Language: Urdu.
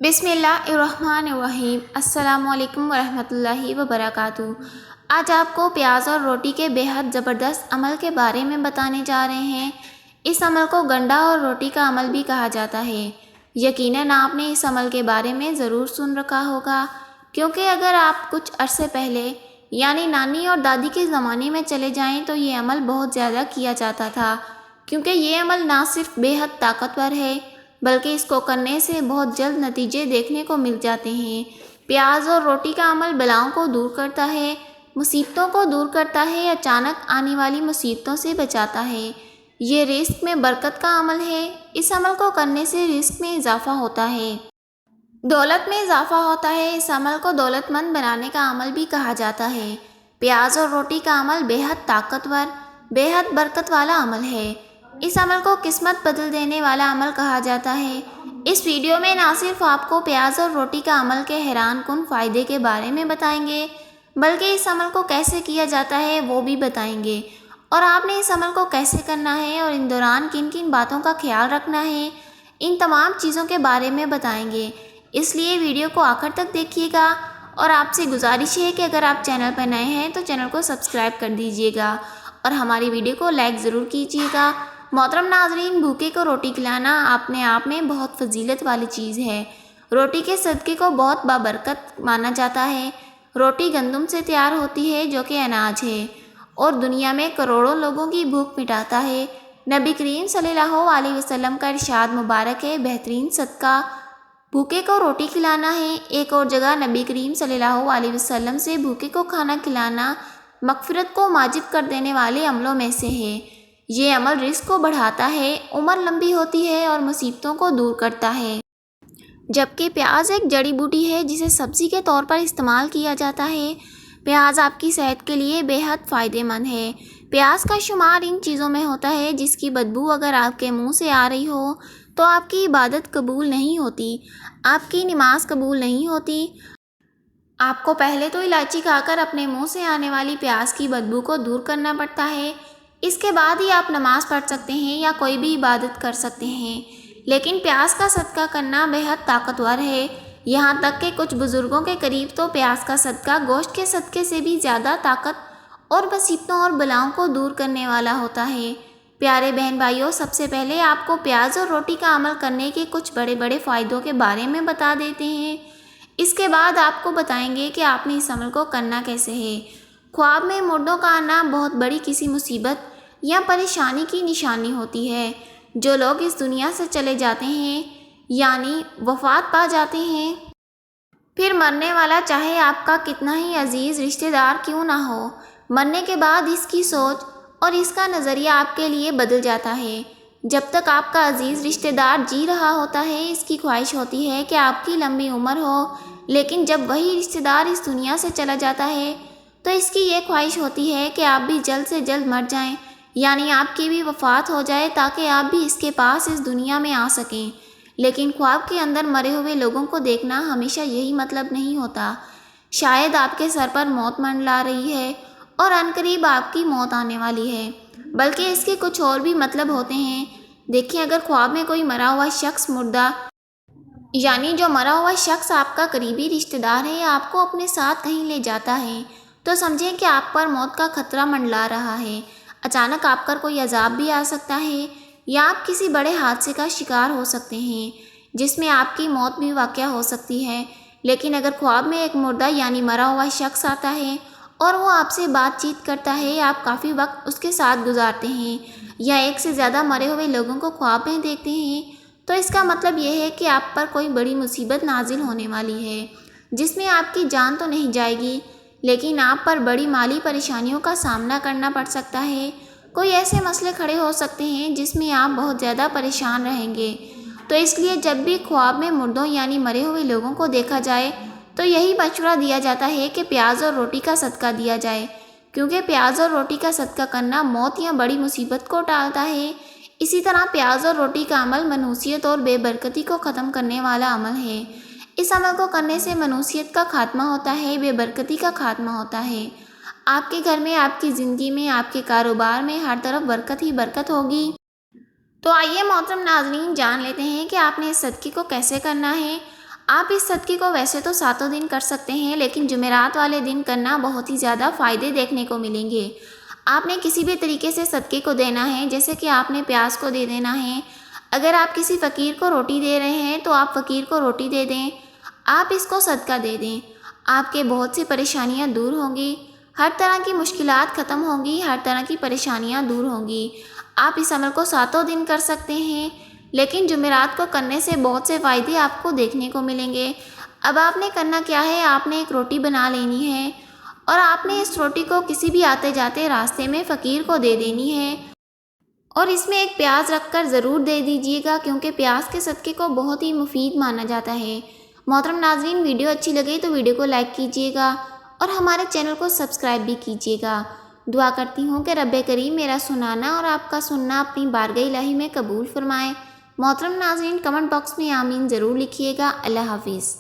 بسم اللہ الرحمن الرحیم۔ السلام علیکم ورحمۃ اللہ وبرکاتہ۔ آج آپ کو پیاز اور روٹی کے بے حد زبردست عمل کے بارے میں بتانے جا رہے ہیں۔ اس عمل کو گنڈا اور روٹی کا عمل بھی کہا جاتا ہے۔ یقیناً آپ نے اس عمل کے بارے میں ضرور سن رکھا ہوگا، کیونکہ اگر آپ کچھ عرصے پہلے یعنی نانی اور دادی کے زمانے میں چلے جائیں تو یہ عمل بہت زیادہ کیا جاتا تھا، کیونکہ یہ عمل نہ صرف بے حد طاقتور ہے بلکہ اس کو کرنے سے بہت جلد نتیجے دیکھنے کو مل جاتے ہیں۔ پیاز اور روٹی کا عمل بلاؤں کو دور کرتا ہے، مصیبتوں کو دور کرتا ہے، اچانک آنے والی مصیبتوں سے بچاتا ہے۔ یہ رزق میں برکت کا عمل ہے۔ اس عمل کو کرنے سے رزق میں اضافہ ہوتا ہے، دولت میں اضافہ ہوتا ہے۔ اس عمل کو دولت مند بنانے کا عمل بھی کہا جاتا ہے۔ پیاز اور روٹی کا عمل بے حد طاقتور، بے حد برکت والا عمل ہے۔ اس عمل کو قسمت بدل دینے والا عمل کہا جاتا ہے۔ اس ویڈیو میں نہ صرف آپ کو پیاز اور روٹی کا عمل کے حیران کن فائدے کے بارے میں بتائیں گے، بلکہ اس عمل کو کیسے کیا جاتا ہے وہ بھی بتائیں گے، اور آپ نے اس عمل کو کیسے کرنا ہے اور ان دوران کن کن باتوں کا خیال رکھنا ہے، ان تمام چیزوں کے بارے میں بتائیں گے۔ اس لیے ویڈیو کو آخر تک دیکھیے گا، اور آپ سے گزارش ہے کہ اگر آپ چینل پر نئے ہیں تو چینل کو سبسکرائب کر دیجیے گا اور ہماری ویڈیو کو لائک ضرور کیجیے گا۔ محترم ناظرین، بھوکے کو روٹی کھلانا اپنے آپ میں بہت فضیلت والی چیز ہے۔ روٹی کے صدقے کو بہت بابرکت مانا جاتا ہے۔ روٹی گندم سے تیار ہوتی ہے جو کہ اناج ہے، اور دنیا میں کروڑوں لوگوں کی بھوک مٹاتا ہے۔ نبی کریم صلی اللہ علیہ وسلم کا ارشاد مبارک ہے، بہترین صدقہ بھوکے کو روٹی کھلانا ہے۔ ایک اور جگہ نبی کریم صلی اللہ علیہ وسلم سے بھوکے کو کھانا کھلانا مغفرت کو واجب کر دینے والے عملوں میں سے ہے۔ یہ عمل رزق کو بڑھاتا ہے، عمر لمبی ہوتی ہے اور مصیبتوں کو دور کرتا ہے۔ جبکہ پیاز ایک جڑی بوٹی ہے جسے سبزی کے طور پر استعمال کیا جاتا ہے۔ پیاز آپ کی صحت کے لیے بے حد فائدہ مند ہے۔ پیاز کا شمار ان چیزوں میں ہوتا ہے جس کی بدبو اگر آپ کے منہ سے آ رہی ہو تو آپ کی عبادت قبول نہیں ہوتی، آپ کی نماز قبول نہیں ہوتی۔ آپ کو پہلے تو الائچی کھا کر اپنے منہ سے آنے والی پیاز کی بدبو کو دور کرنا پڑتا ہے، اس کے بعد ہی آپ نماز پڑھ سکتے ہیں یا کوئی بھی عبادت کر سکتے ہیں۔ لیکن پیاز کا صدقہ کرنا بے حد طاقتور ہے، یہاں تک کہ کچھ بزرگوں کے قریب تو پیاز کا صدقہ گوشت کے صدقے سے بھی زیادہ طاقت اور مصیبتوں اور بلاؤں کو دور کرنے والا ہوتا ہے۔ پیارے بہن بھائیوں، سب سے پہلے آپ کو پیاز اور روٹی کا عمل کرنے کے کچھ بڑے بڑے فائدوں کے بارے میں بتا دیتے ہیں۔ اس کے بعد آپ کو بتائیں گے کہ آپ نے اس عمل کو کرنا کیسے ہے۔ خواب میں مردوں کا آنا بہت بڑی کسی مصیبت یا پریشانی کی نشانی ہوتی ہے۔ جو لوگ اس دنیا سے چلے جاتے ہیں یعنی وفات پا جاتے ہیں، پھر مرنے والا چاہے آپ کا کتنا ہی عزیز رشتہ دار کیوں نہ ہو، مرنے کے بعد اس کی سوچ اور اس کا نظریہ آپ کے لیے بدل جاتا ہے۔ جب تک آپ کا عزیز رشتہ دار جی رہا ہوتا ہے، اس کی خواہش ہوتی ہے کہ آپ کی لمبی عمر ہو، لیکن جب وہی رشتہ دار اس دنیا سے چلا جاتا ہے تو اس کی یہ خواہش ہوتی ہے کہ آپ بھی جلد سے جلد مر جائیں، یعنی آپ کی بھی وفات ہو جائے تاکہ آپ بھی اس کے پاس اس دنیا میں آ سکیں۔ لیکن خواب کے اندر مرے ہوئے لوگوں کو دیکھنا ہمیشہ یہی مطلب نہیں ہوتا۔ شاید آپ کے سر پر موت منڈلا رہی ہے اور عنقریب آپ کی موت آنے والی ہے، بلکہ اس کے کچھ اور بھی مطلب ہوتے ہیں۔ دیکھیں، اگر خواب میں کوئی مرا ہوا شخص مردہ یعنی جو مرا ہوا شخص آپ کا قریبی رشتہ دار ہے آپ کو اپنے ساتھ کہیں لے جاتا ہے تو سمجھیں کہ آپ پر موت کا خطرہ منڈلا رہا ہے۔ اچانک آپ پر کوئی عذاب بھی آ سکتا ہے یا آپ کسی بڑے حادثے کا شکار ہو سکتے ہیں جس میں آپ کی موت بھی واقع ہو سکتی ہے۔ لیکن اگر خواب میں ایک مردہ یعنی مرا ہوا شخص آتا ہے اور وہ آپ سے بات چیت کرتا ہے، آپ کافی وقت اس کے ساتھ گزارتے ہیں یا ایک سے زیادہ مرے ہوئے لوگوں کو خواب میں دیکھتے ہیں، تو اس کا مطلب یہ ہے کہ آپ پر کوئی بڑی مصیبت نازل ہونے والی ہے جس میں آپ کی جان تو نہیں جائے گی، لیکن آپ پر بڑی مالی پریشانیوں کا سامنا کرنا پڑ سکتا ہے۔ کوئی ایسے مسئلے کھڑے ہو سکتے ہیں جس میں آپ بہت زیادہ پریشان رہیں گے۔ تو اس لیے جب بھی خواب میں مردوں یعنی مرے ہوئے لوگوں کو دیکھا جائے تو یہی مشورہ دیا جاتا ہے کہ پیاز اور روٹی کا صدقہ دیا جائے، کیونکہ پیاز اور روٹی کا صدقہ کرنا موت یا بڑی مصیبت کو ٹالتا ہے۔ اسی طرح پیاز اور روٹی کا عمل منحوسیت اور بے برکتی کو ختم کرنے والا عمل ہے۔ اس عمل کو کرنے سے منحوسیت کا خاتمہ ہوتا ہے، بے برکتی کا خاتمہ ہوتا ہے۔ آپ کے گھر میں، آپ کی زندگی میں، آپ کے کاروبار میں ہر طرف برکت ہی برکت ہوگی۔ تو آئیے محترم ناظرین، جان لیتے ہیں کہ آپ نے اس صدقے کو کیسے کرنا ہے۔ آپ اس صدقے کو ویسے تو 7 دن کر سکتے ہیں، لیکن جمعرات والے دن کرنا بہت ہی زیادہ فائدے دیکھنے کو ملیں گے۔ آپ نے کسی بھی طریقے سے صدقے کو دینا ہے، جیسے کہ آپ نے پیاز کو دے دینا ہے۔ اگر آپ کسی فقیر کو روٹی دے رہے ہیں تو آپ فقیر کو روٹی دے دیں، آپ اس کو صدقہ دے دیں۔ آپ کے بہت سی پریشانیاں دور ہوں گی، ہر طرح کی مشکلات ختم ہوں گی، ہر طرح کی پریشانیاں دور ہوں گی۔ آپ اس عمل کو 7 دن کر سکتے ہیں، لیکن جمعرات کو کرنے سے بہت سے فائدے آپ کو دیکھنے کو ملیں گے۔ اب آپ نے کرنا کیا ہے، آپ نے ایک روٹی بنا لینی ہے اور آپ نے اس روٹی کو کسی بھی آتے جاتے راستے میں فقیر کو دے دینی ہے، اور اس میں ایک پیاز رکھ کر ضرور دے دیجیے گا، کیونکہ پیاز کے صدقے کو بہت ہی مفید مانا جاتا ہے۔ محترم ناظرین، ویڈیو اچھی لگے تو ویڈیو کو لائک کیجیے گا اور ہمارے چینل کو سبسکرائب بھی کیجیے گا۔ دعا کرتی ہوں کہ رب کریم میرا سنانا اور آپ کا سننا اپنی بارگاہ الہی میں قبول فرمائے۔ محترم ناظرین، کمنٹ باکس میں آمین ضرور لکھیے گا۔ اللہ حافظ۔